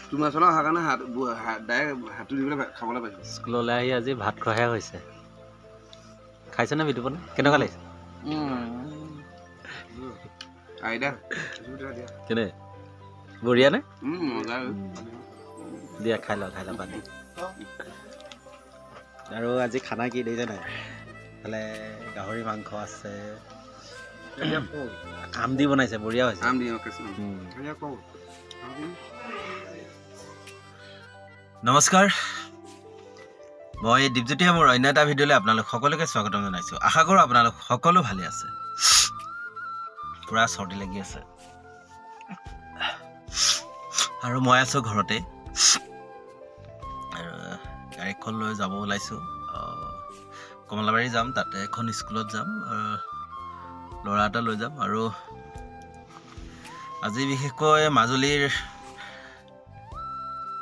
তোমাৰ চলা অহা কাৰণে হাতটো দি পেলাই খাবলৈ পাইছোঁ। স্কুললৈ আহি আজি ভাত খোৱাহে হৈছে। খাইছেনে বিতুপন? কেনেকুৱা লাগিছে? আইতা কেনে বঢ়িয়া নে? মজা দিয়া খাই লওঁ পানী। আৰু আজি খানা কি দেই জানে? এইফালে গাহৰি মাংস আছে, আম দি বনাইছে, বঢ়িয়া হৈছে। নমস্কাৰ, মই দীপজ্যোতিয়ে মোৰ অন্য এটা ভিডিঅ'লৈ আপোনালোক সকলোকে স্বাগতম জনাইছোঁ। আশা কৰোঁ আপোনালোক সকলো ভালে আছে। পূৰা চৰ্দি লাগি আছে আৰু মই আছোঁ ঘৰতে। আৰু গাড়ীখন লৈ যাব ওলাইছোঁ, কমলাবাৰী যাম, তাতে এখন স্কুলত যাম, ল'ৰা এটা লৈ যাম। আৰু আজি বিশেষকৈ মাজুলীৰ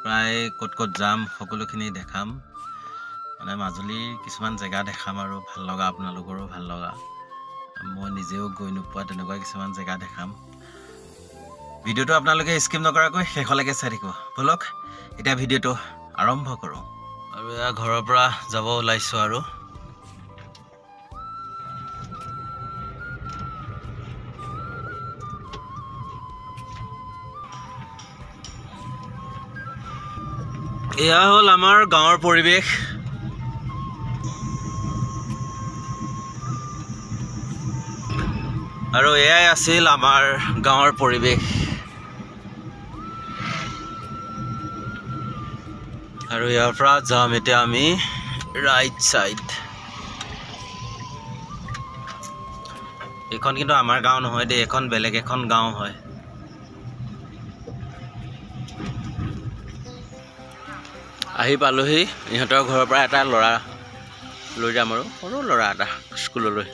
প্ৰায় ক'ত ক'ত যাম সকলোখিনি দেখাম। মানে মাজুলীৰ কিছুমান জেগা দেখাম আৰু ভাল লগা, আপোনালোকৰো ভাল লগা, মই নিজেও গৈ নোপোৱা তেনেকুৱা কিছুমান জেগা দেখাম। ভিডিঅ'টো আপোনালোকে স্কিপ নকৰাকৈ শেষলৈকে চাই থাকিব। ব'লক এতিয়া ভিডিঅ'টো আৰম্ভ কৰোঁ। আৰু এয়া ঘৰৰ পৰা যাব ওলাইছোঁ। আৰু এয়া হ'ল আমাৰ গাঁৱৰ পৰিৱেশ। আৰু এয়াই আছিল আমাৰ গাঁৱৰ পৰিৱেশ। আৰু ইয়াৰ পৰা যাম এতিয়া আমি ৰাইট চাইড। এইখন কিন্তু আমাৰ গাঁও নহয় দেই, এইখন বেলেগ এখন গাঁও হয়। আহি পালোহি। ইহঁতৰ ঘৰৰ পৰা এটা ল'ৰা লৈ যাম, আৰু সৰু ল'ৰা এটা স্কুললৈ।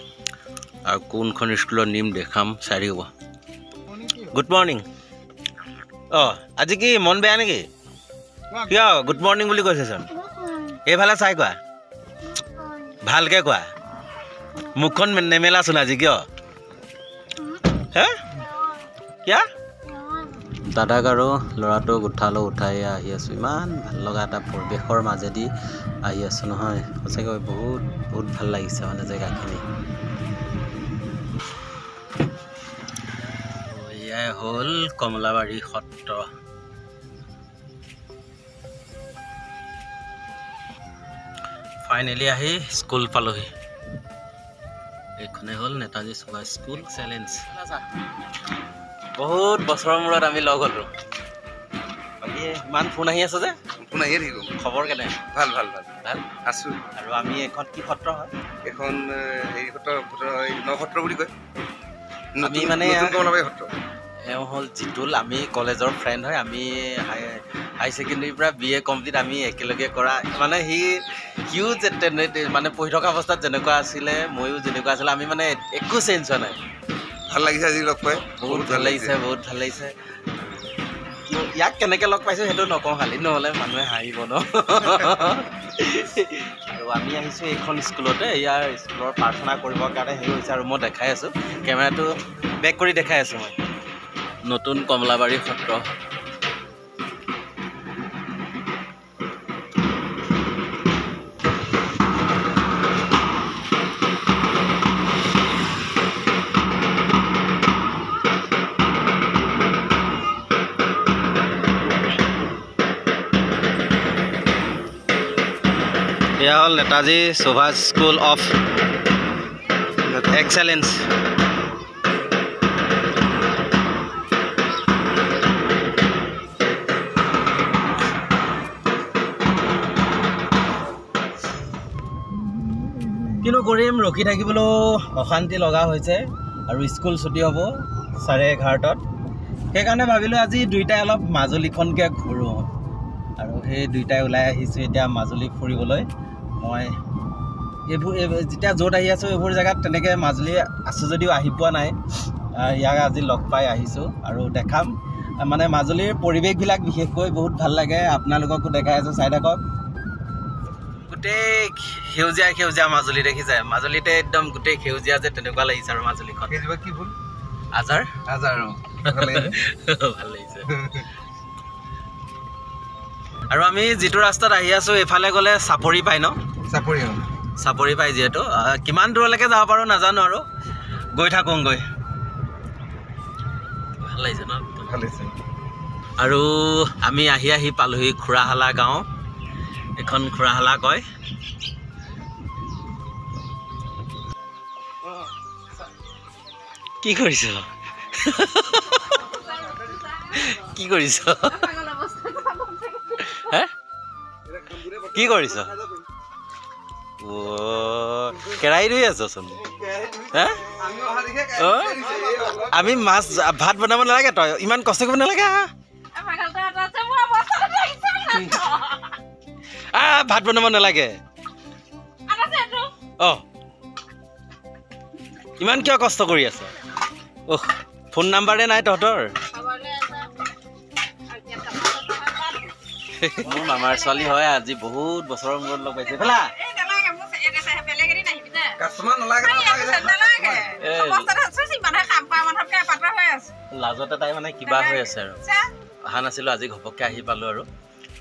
আৰু কোনখন স্কুলত নিম দেখাম, চাই থাকিব। Good morning. অঁ, আজি কি মন বেয়া নেকি? কিয় গুড মৰ্ণিং বুলি কৈছেচোন? এইফালে চাই কোৱা, ভালকৈ কোৱা। মুখখন নেমেলাচোন আজি, কিয়? হে কিয়া? দাদাক আৰু ল'ৰাটোক উঠাই আহি আছোঁ। ইমান ভাল লগা এটা পৰিৱেশৰ মাজেদি আহি আছোঁ নহয়, সঁচাকৈ বহুত ভাল লাগিছে মানে জেগাখিনি। এয়াই হ'ল কমলাবাৰী সত্ৰ। ফাইনেলি আহি স্কুল পালোহি। এইখনে হ'ল নেতাজী সুভাষ স্কুল চেলেঞ্জ। বহুত বছৰৰ মূৰত আমি লগ হ'লো। বাকী ইমান ফোন আহি আছে যে? ফোন আহিয়ে থাকিব। খবৰ কেনে? ভাল ভাল ভাল ভাল আছোঁ। আৰু আমি এখন কি সত্ৰ হয়? এখন হেৰি সত্ৰ, নসত্ৰ বুলি কয়। আমি মানে কমলাবাৰী সত্ৰ। এওঁ হ'ল জিতুল, আমি কলেজৰ ফ্ৰেণ্ড হয়। আমি হাই ছেকেণ্ডেৰীৰ পৰা BA কমপ্লিট আমি একেলগে কৰা। মানে সিও মানে পঢ়ি থকা অৱস্থাত যেনেকুৱা আছিলে, ময়ো যেনেকুৱা আছিলে, আমি মানে একো চেঞ্জ হোৱা নাই। ভাল লাগিছে আজি লগ পাই, বহুত ভাল লাগিছে, বহুত ভাল লাগিছে। ইয়াক কেনেকৈ লগ পাইছোঁ সেইটো নকওঁ খালি, নহ'লে মানুহে হাঁহিব ন। আৰু আমি আহিছোঁ এইখন স্কুলতে। ইয়াৰ স্কুলৰ প্ৰাৰ্থনা কৰিবৰ কাৰণে হেৰি হৈছে। আৰু মই দেখাই আছোঁ, কেমেৰাটো বেক কৰি দেখাই আছোঁ মই। নতুন কমলাবাৰী সত্ৰ। এয়া হ'ল Netaji Subhash school of excellence. কিন্তু কৰিম, ৰখি থাকিবলৈও অশান্তি লগা হৈছে। আৰু স্কুল ছুটি হ'ব 11:30। সেইকাৰণে ভাবিলোঁ আজি দুইটাই অলপ মাজুলীখনকৈ ঘূৰোঁ। আৰু সেই দুইটাই ওলাই আহিছোঁ এতিয়া মাজুলী ফুৰিবলৈ। মই এইবোৰ যেতিয়া য'ত আহি আছোঁ এইবোৰ জেগাত তেনেকৈ মাজুলী আছোঁ যদিও আহি পোৱা নাই। ইয়াক আজি লগ পাই আহিছোঁ আৰু দেখাম। মানে মাজুলীৰ পৰিৱেশবিলাক বিশেষকৈ বহুত ভাল লাগে। আপোনালোককো দেখাই আছোঁ, চাই থাকক। গোটেই সেউজীয়া মাজুলী দেখিছে। মাজুলীতে একদম গোটেই সেউজীয়া যে তেনেকুৱা লাগিছে। আৰু মাজুলীখন কি ফুল? আজাৰ। ভাল লাগিছে। আৰু আমি যিটো ৰাস্তাত আহি আছোঁ এইফালে গ'লে চাপৰি পায় ন চাপৰি পায় যিহেতু কিমান দূৰলৈকে যাব পাৰোঁ নাজানো আৰু গৈ থাকোঁগৈ ভাল লাগিছে ন ভাল লাগিছে আৰু আমি আহি পালোহি খুৰাহালা গাঁও এখন খুৰাহালা কয় কি কৰিছ কি কৰিছ হে কি কৰিছ কেৰাহী ধুই আছচোন হে আমি মাছ ভাত বনাব নালাগে তই ইমান কষ্ট কৰিব নালাগে ভাত বনাব নালাগে অ ইমান কিয় কষ্ট কৰি আছ ফোন নাম্বাৰে নাই তহঁতৰ মোৰ মামাৰ ছোৱালী হয় আজি বহুত বছৰৰ মূৰত লগ পাইছে লাজতে তাই মানে কিবা হৈ আছে আৰু অহা নাছিলোঁ আজি ঘপককৈ আহি পালোঁ আৰু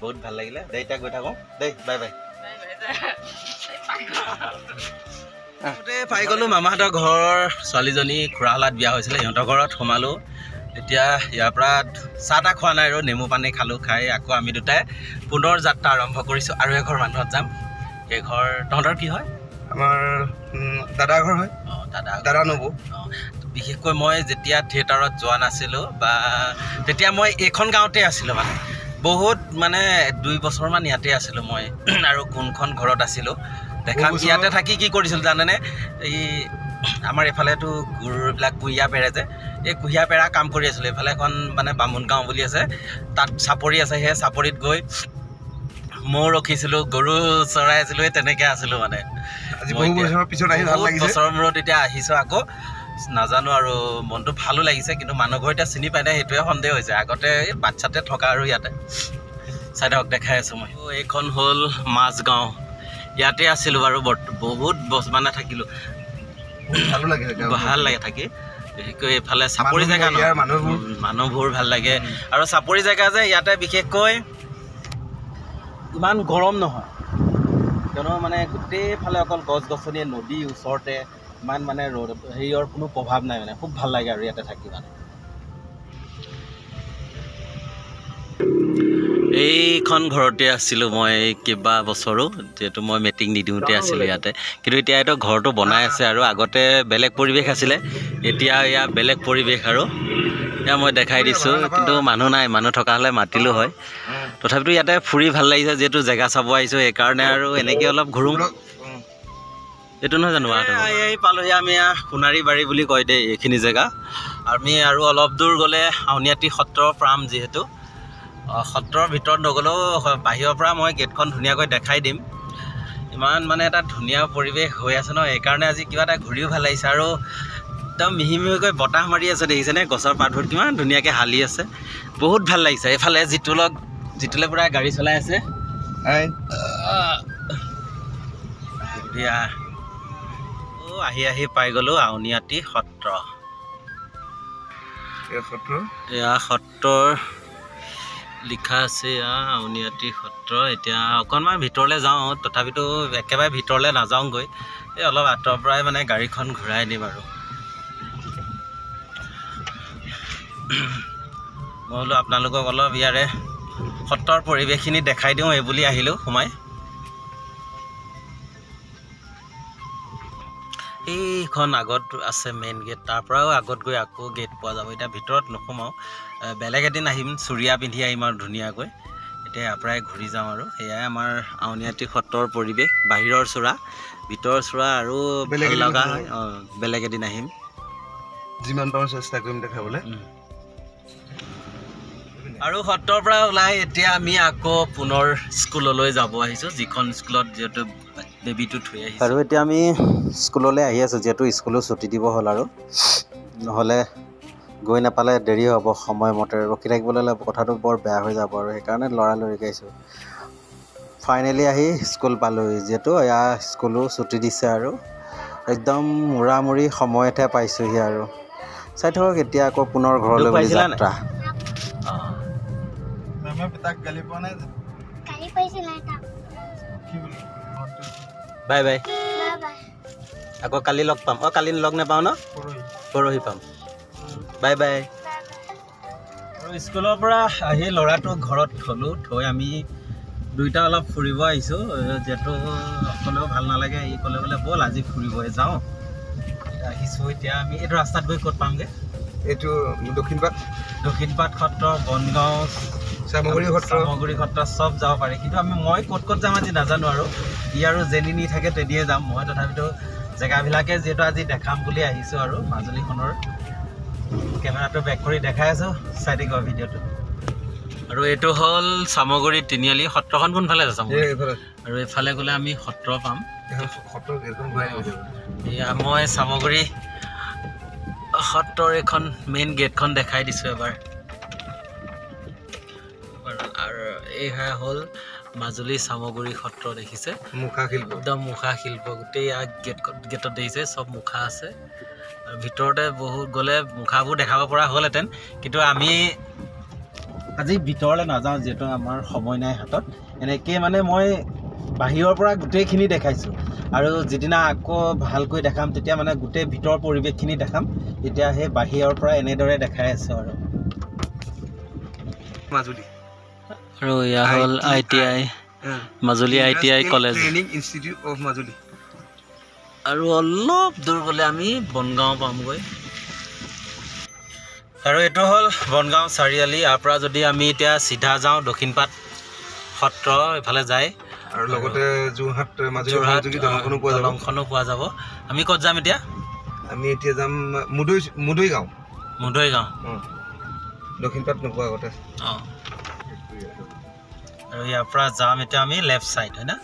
বহুত ভাল লাগিলে দে এতিয়া গৈ থাকোঁ দেই বাই বাই পাই গ'লোঁ মামাহঁতৰ ঘৰৰ ছোৱালীজনী খুৰাহালাত বিয়া হৈছিলে সিহঁতৰ ঘৰত সোমালোঁ এতিয়া ইয়াৰ পৰা চাহ তাহ খোৱা নাই আৰু নেমু পানী খালোঁ খাই আকৌ আমি দুটাই পুনৰ যাত্ৰা আৰম্ভ কৰিছোঁ আৰু এঘৰ মানুহত যাম এই ঘৰ তহঁতৰ কি হয় আমাৰ দাদাৰ ঘৰ হয় অঁ দাদা নবৌ অঁ বিশেষকৈ মই যেতিয়া থিয়েটাৰত যোৱা নাছিলোঁ বা তেতিয়া মই এইখন গাঁৱতে আছিলোঁ মানে বহুত মানে 2 বছৰমান ইয়াতে আছিলোঁ মই আৰু কোনখন ঘৰত আছিলোঁ দেখাম ইয়াতে থাকি কি কৰিছিলোঁ জানেনে এই আমাৰ এইফালেতো গৰুবিলাক কুঁহিয়া পেৰে যে এই কুঁহিয়া পেৰা কাম কৰি আছিলোঁ এইফালে এখন মানে বামুণ গাঁও বুলি আছে তাত চাপৰি আছে সেই চাপৰিত গৈ মৌ ৰখিছিলোঁ গৰু চৰাই আছিলোঁ এই তেনেকৈ আছিলোঁ মানে বছৰৰ মূৰত এতিয়া আহিছোঁ আকৌ নাজানো আৰু মনটো ভালো লাগিছে কিন্তু মানুহ ঘৰ এতিয়া চিনি পাই নাই সেইটোৱে সন্দেহ হৈছে আগতে এই বাচ্ছাতে থকা আৰু ইয়াতে চাইডক দেখাই আছোঁ মই এইখন হ'ল মাজগাঁও ইয়াতে আছিলোঁ বাৰু বহুত মানে থাকিলোঁ ভাল লাগে থাকি বিশেষকৈ এইফালে চাপৰি জেগা নহয় মানুহবোৰ ভাল লাগে আৰু চাপৰি জেগা যে ইয়াতে বিশেষকৈ ইমান গৰম নহয় কিয়নো মানে গোটেইফালে অকল গছ গছনি নদী ওচৰতে ইমান মানে ৰ'দ হেৰিয়ৰ কোনো প্ৰভাৱ নাই মানে খুব ভাল লাগে আৰু ইয়াতে থাকি মানে এইখন ঘৰতে আছিলোঁ মই কেইবা বছৰো যিহেতু মই মেট্ৰিক নিদিওঁতে আছিলোঁ ইয়াতে কিন্তু এতিয়া এইটো ঘৰটো বনাই আছে আৰু আগতে বেলেগ পৰিৱেশ আছিলে এতিয়া এয়া বেলেগ পৰিৱেশ আৰু এয়া মই দেখাই দিছোঁ কিন্তু মানুহ নাই মানুহ থকা হ'লে মাতিলোঁ হয় তথাপিতো ইয়াতে ফুৰি ভাল লাগিছে যিহেতু জেগা চাব আহিছোঁ সেইকাৰণে আৰু এনেকৈ অলপ ঘূৰোঁ এইটো নহয় জানো এই পালোহি আমি সোণাৰী বাৰী বুলি কয় দেই এইখিনি জেগা আমি আৰু অলপ দূৰ গ'লে আউনীআটী সত্ৰৰ পাম যিহেতু সত্ৰৰ ভিতৰত নগ'লেও বাহিৰৰ পৰা মই গেটখন ধুনীয়াকৈ দেখাই দিম ইমান মানে এটা ধুনীয়া পৰিৱেশ হৈ আছে ন সেইকাৰণে আজি কিবা এটা ঘূৰিও ভাল লাগিছে আৰু একদম মিহি মিহিকৈ বতাহ মাৰি আছে দেখিছেনে গছৰ পাতবোৰ কিমান ধুনীয়াকৈ হালি আছে বহুত ভাল লাগিছে এইফালে যিটোলে পূৰা গাড়ী চলাই আছে আহি পাই গ'লোঁ আউনীআটী সত্ৰ এয়া সত্ৰৰ লিখা আছে আউনীআটী সত্ৰ এতিয়া অকণমান ভিতৰলৈ যাওঁ তথাপিতো একেবাৰে ভিতৰলৈ নাযাওঁগৈ এই অলপ আঁতৰৰ পৰাই মানে গাড়ীখন ঘূৰাই দিম আৰু মই বোলো আপোনালোকক অলপ ইয়াৰে সত্ৰৰ পৰিৱেশখিনি দেখাই দিওঁ এই বুলি আহিলোঁ সোমাই এইখন আগত আছে মেইন গেট তাৰ পৰাও আগত গৈ আকৌ গেট পোৱা যাব এতিয়া ভিতৰত নোসোমাওঁ বেলেগ এদিন আহিম চুৰিয়া পিন্ধি আহিম আৰু ধুনীয়াকৈ এতিয়া ইয়াৰ পৰাই ঘূৰি যাওঁ আৰু সেয়াই আমাৰ আউনীআটী সত্ৰৰ পৰিৱেশ বাহিৰৰ চোৰা ভিতৰৰ চোৰা আৰু ভাল লগা হয় বেলেগ এদিন আহিম যিমান পাৰোঁ চেষ্টা কৰিম দেখাবলৈ আৰু সত্ৰৰ পৰা ওলাই এতিয়া আমি আকৌ পুনৰ স্কুললৈ যাব আহিছোঁ যিখন স্কুলত যিহেতু বেবীটো থৈ আহিছোঁ আৰু এতিয়া আমি স্কুললৈ আহি আছোঁ যিহেতু স্কুলো ছুটি দিব হ'ল আৰু নহ'লে গৈ নাপালে দেৰি হ'ব সময়মতে ৰখি থাকিবলৈ হ'লে কথাটো বৰ বেয়া হৈ যাব আৰু সেইকাৰণে লৰালৰিকৈ আহিছোঁ ফাইনেলি আহি স্কুল পালোঁহি যিহেতু এয়া স্কুলো ছুটি দিছে আৰু একদম মূৰামূৰি সময়তহে পাইছোঁহি আৰু চাই থাকক এতিয়া আকৌ পুনৰ ঘৰলৈ বুলি যাত্ৰা বাই বাই আকৌ কালি লগ পাম কালি লগ নাপাওঁ ন পৰহি পাম বাই বাই আৰু স্কুলৰ পৰা আহি ল'ৰাটো ঘৰত থলোঁ থৈ আমি দুইটা অলপ ফুৰিব আহিছোঁ যিহেতু অকলেও ভাল নালাগে ই ক'লে বোলে ব'ল আজি ফুৰিবই যাওঁ আহিছোঁ এতিয়া আমি এইটো ৰাস্তাত গৈ ক'ত পামগৈ এইটো দক্ষিণপাট সত্ৰ বনগাঁও চামগুৰি সত্ৰ চব যাব পাৰি কিন্তু মই ক'ত যাম আজি নাজানো আৰু ই আৰু যেনি নি থাকে তেনিয়ে যাম মই তথাপিতো জেগাবিলাকে যিহেতু আজি দেখাম বুলি আহিছোঁ আৰু মাজুলীখনৰ কেমেৰাটো বেক কৰি দেখাই আছোঁ চাই দিব ভিডিঅ'টো আৰু এইটো হ'ল চামগুৰি তিনিআলি সত্ৰখন কোনফালে আছে আৰু এইফালে গ'লে আমি সত্ৰ পাম এয়া মই চামগুৰি সত্ৰৰ এখন মেইন গেটখন দেখাই দিছোঁ এবাৰ আৰু এয়া হ'ল মাজুলী চামগুৰি সত্ৰ দেখিছে একদম মুখা শিল্প গোটেই গেটত দেখিছে চব মুখা আছে আৰু ভিতৰতে বহুত গ'লে মুখাবোৰ দেখাব পৰা হ'লহেঁতেন কিন্তু আমি আজি ভিতৰলৈ নাযাওঁ যিহেতু আমাৰ সময় নাই হাতত এনেকৈ মানে মই বাহিৰৰ পৰা গোটেইখিনি দেখাইছোঁ আৰু যিদিনা আকৌ ভালকৈ দেখাম তেতিয়া মানে গোটেই ভিতৰৰ পৰিৱেশখিনি দেখাম এতিয়া সেই বাহিৰৰ পৰা এনেদৰে দেখাই আছোঁ আৰু মাজুলী আৰু এয়া হ'ল ITI Majuli ITI college training institute of Majuli আৰু অলপ দূৰ গ'লে আমি বনগাঁও পামগৈ আৰু এইটো হ'ল বনগাঁও চাৰিআলি ইয়াৰ পৰা যদি আমি এতিয়া চিধা যাওঁ দক্ষিণপাট সত্ৰ এইফালে যায় আৰু লগতে যোৰহাট মাজুলী দলংখনো পোৱা যাব আমি ক'ত যাম এতিয়া আমি এতিয়া যাম মুদৈগাঁও দক্ষিণপাট নোপোৱা আগতে অঁ আৰু ইয়াৰ পৰা যাম এতিয়া আমি লেফ্ট ছাইড হয় না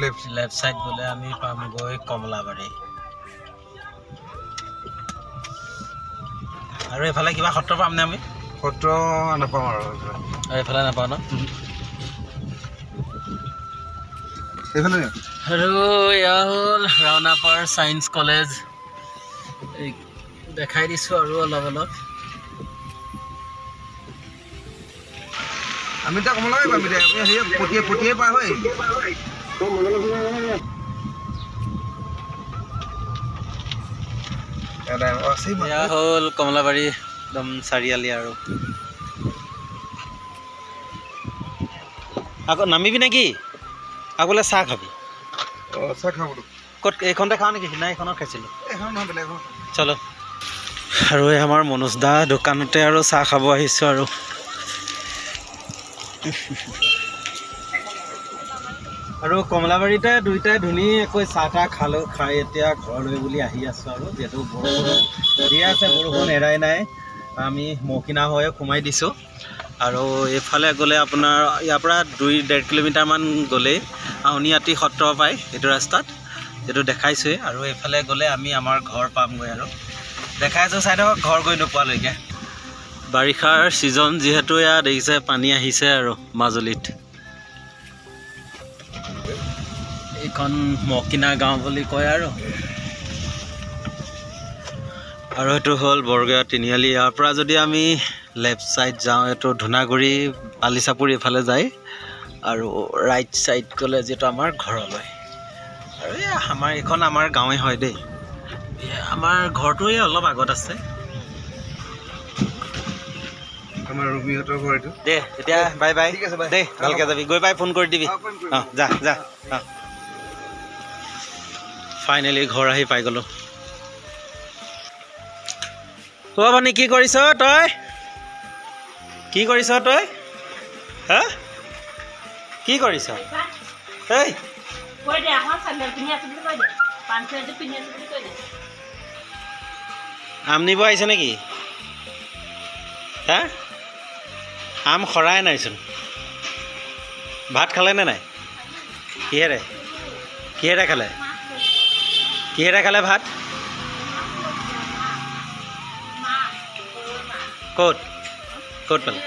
লেফ্ট ছাইড গ'লে আমি পামগৈ কমলাবাৰী আৰু এইফালে কিবা সত্ৰ পামনে আমি সত্ৰ নাপাওঁ আৰু এইফালে নাপাওঁ ন আৰু এয়া হ'ল ৰাওনাপাৰ ছায়েন্স কলেজ দেখাই দিছোঁ আৰু অলপ আমি এতিয়া কমলাবাৰী পাম এতিয়া পটিয়াই পাৰ হৈ এয়া হ'ল কমলাবাৰী একদম চাৰিআলি আৰু আকৌ নামিবি নেকি আকৌ বোলে চাহ খাবি চাহ খাবলৈ ক'ত এইখনতে খাওঁ নেকি সিদিনা এইখনত খাইছিলোঁ এখন নহয় বেলেগ চলো আৰু এই আমাৰ মনোজ দা দোকানতে আৰু চাহ খাব আহিছোঁ আৰু আৰু কমলাবাৰীতে দুইটাই ধুনীয়াকৈ চাহ তাহ খাই এতিয়া ঘৰলৈ বুলি আহি আছোঁ আৰু যিহেতু বৰষুণ দি আছে বৰষুণ এৰাই নাই আমি মৌকিনা হৈ সোমাই দিছোঁ আৰু এইফালে গ'লে আপোনাৰ ইয়াৰ পৰা 2-1.5 কিলোমিটাৰমান গ'লেই আউনীআটী সত্ৰ পায় এইটো ৰাস্তাত যিটো দেখাইছোঁৱেই আৰু এইফালে গ'লে আমি আমাৰ ঘৰ পামগৈ আৰু দেখাইছোঁ চাই থাকক ঘৰ গৈ নোপোৱালৈকে বাৰিষাৰ ছিজন যিহেতু ইয়াত দেখিছে পানী আহিছে আৰু মাজুলীত এইখন মৌকিনা গাঁও বুলি কয় আৰু এইটো হ'ল বৰগাঁও তিনিআলি ইয়াৰ পৰা যদি আমি লেফ্ট ছাইড যাওঁ এইটো ধূনাগুৰি বালিচাপুৰ এইফালে যায় আৰু ৰাইট ছাইড গ'লে যিহেতু আমাৰ ঘৰলৈ আৰু এইখন আমাৰ গাঁৱে হয় দেই আমাৰ ঘৰটো অলপ আগত আছে আমাৰ ৰবিহঁতৰ ঘৰ এইটো দে এতিয়া বাই বাই দে ভালকৈ যাবি গৈ পাই ফোন কৰি দিবি অঁ যা অঁ ফাইনেলি ঘৰ আহি পাই গ'লোঁ ভনী কি কৰিছ তই হা কি কৰিছ এই আম নিব আহিছে নেকি হা আম খৰাই নাইচোন ভাত খালেনে নাই কিহেৰে খালে ভাত ক'ত পালে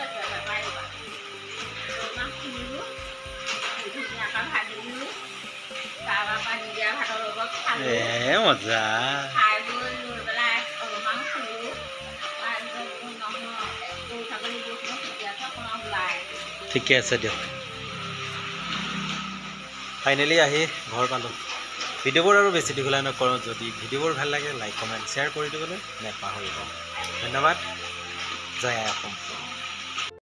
মজা ঠিকে আছে দিয়ক ফাইনেলি আহি ঘৰ পালোঁ। ভিডিঅ'বোৰ আৰু বেছি দীঘলীয়া নকৰোঁ। যদি ভিডিঅ'বোৰ ভাল লাগে লাইক কমেণ্ট শ্বেয়াৰ কৰি দিবলৈ নেপাহৰিব। ধন্যবাদ। জয় আই অসম।